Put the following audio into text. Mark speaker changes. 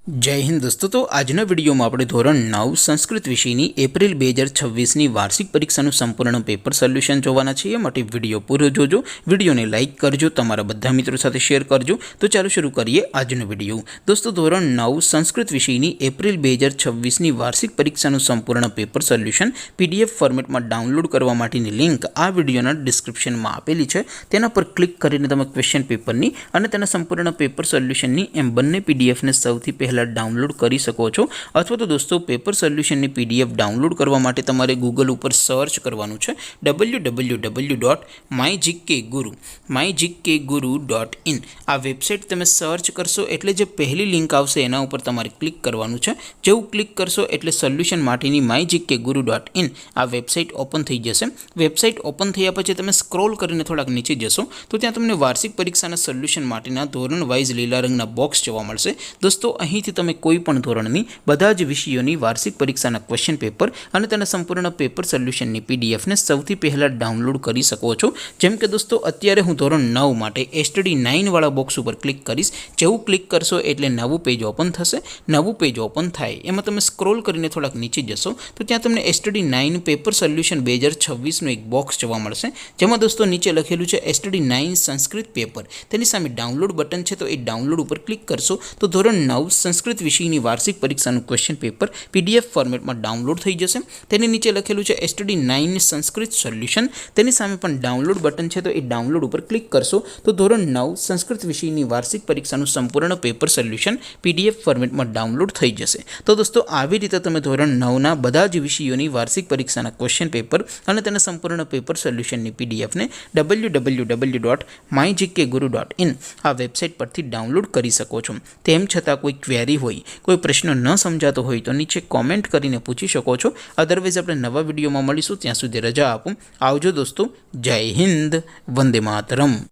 Speaker 1: जय हिंद दोस्तों। तो આજના વિડીયોમાં આપણે ધોરણ 9 સંસ્કૃત વિષયની એપ્રિલ 2026ની વાર્ષિક પરીક્ષાનું સંપૂર્ણ પેપર સોલ્યુશન જોવાના છીએ। માટે વિડીયો પૂરો જોજો, વિડીયોને લાઇક કરજો, તમારા બધા મિત્રો સાથે શેર કરજો। તો ચાલો શરૂ કરીએ આજનો વિડીયો। દોસ્તો ધોરણ 9 સંસ્કૃત વિષયની એપ્રિલ 2026ની વાર્ષિક પરીક્ષાનું સંપૂર્ણ પેપર સોલ્યુશન પીડીએફ ફોર્મેટમાં ડાઉનલોડ કરવા માટેની લિંક આ વિડીયોના ડિસ્ક્રિપ્શનમાં આપેલી છે। તેના પર ક્લિક કરીને તમે ક્વેશ્ચન પેપરની અને તેના સંપૂર્ણ પેપર સોલ્યુશનની એમ બંને પીડીએફને સૌથી પહેલા डाउनलॉड કરી શકો છો। અથવા તો દોસ્તો પેપર સોલ્યુશનની પીડીએફ ડાઉનલોડ કરવા માટે તમારે ગૂગલ ઉપર સર્ચ કરવાનું છે www.mygkguru.in। આ વેબસાઇટ તમે સર્ચ કરશો એટલે જે પહેલી લિંક આવશે એના ઉપર તમારે ક્લિક કરવાનું છે। જેવું ક્લિક કરશો એટલે સોલ્યુશન માટેની mygkguru.in આ વેબસાઇટ ઓપન થઈ જશે। વેબસાઇટ ઓપન થયા પછી તમે સ્ક્રોલ કરીને થોડાક નીચે જશો તો ત્યાં તમને વાર્ષિક પરીક્ષાના સોલ્યુશન માટેના ધોરણ વાઇઝ લીલા રંગના બોક્સ જોવા મળશે। દોસ્તો અહીં તમે કોઈપણ ધોરણની બધા જ વિષયોની વાર્ષિક પરીક્ષાના ક્વેશ્ચન પેપર અને તેના સંપૂર્ણ પેપર સોલ્યુશનની પીડીએફને સૌથી પહેલાં ડાઉનલોડ કરી શકો છો। જેમ કે દોસ્તો અત્યારે હું ધોરણ 9 માટે STD 9 વાળા બોક્સ ઉપર ક્લિક કરીશ। જેવું ક્લિક કરશો એટલે નવું પેજ ઓપન થશે। નવું પેજ ઓપન થાય એમાં તમે સ્ક્રોલ કરીને થોડાક નીચે જશો તો ત્યાં તમને STD 9 પેપર સોલ્યુશન 2026નું એક બોક્સ જોવા મળશે। જેમાં દોસ્તો નીચે લખેલું છે STD 9 સંસ્કૃત પેપર, તેની સામે ડાઉનલોડ બટન છે। તો એ ડાઉનલોડ ઉપર ક્લિક કરશો તો ધોરણ 9 સંસ્કૃત વિષયની વાર્ષિક પરીક્ષાનું ક્વેશ્ચન પેપર પીડીએફ ફોર્મેટમાં ડાઉનલોડ થઈ જશે। તેની નીચે લખેલું છે STD 9 સંસ્કૃત સોલ્યુશન, તેની સામે પણ ડાઉનલોડ બટન છે। તો એ ડાઉનલોડ ઉપર ક્લિક કરશો તો ધોરણ 9 સંસ્કૃત વિષયની વાર્ષિક પરીક્ષાનું સંપૂર્ણ પેપર સોલ્યુશન પીડીએફ ફોર્મેટમાં ડાઉનલોડ થઈ જશે। તો દોસ્તો આવી રીતે તમે ધોરણ 9ના બધા જ વિષયોની વાર્ષિક પરીક્ષાના ક્વેશ્ચન પેપર અને તેના સંપૂર્ણ પેપર સોલ્યુશનની પીડીએફને www.mygkguru.in આ વેબસાઇટ પરથી ડાઉનલોડ કરી શકો છો। તેમ છતાં કોઈ ક્વેરી હોય, કોઈ પ્રશ્ન ન સમજાતો હોય તો નીચે કોમેન્ટ કરીને પૂછી શકો છો। અદરવાઇઝ આપણે નવા વિડીયોમાં મળીશું, ત્યાં સુધી રજા આપો। આવજો દોસ્તો, જય હિન્દ, વંદે માતરમ।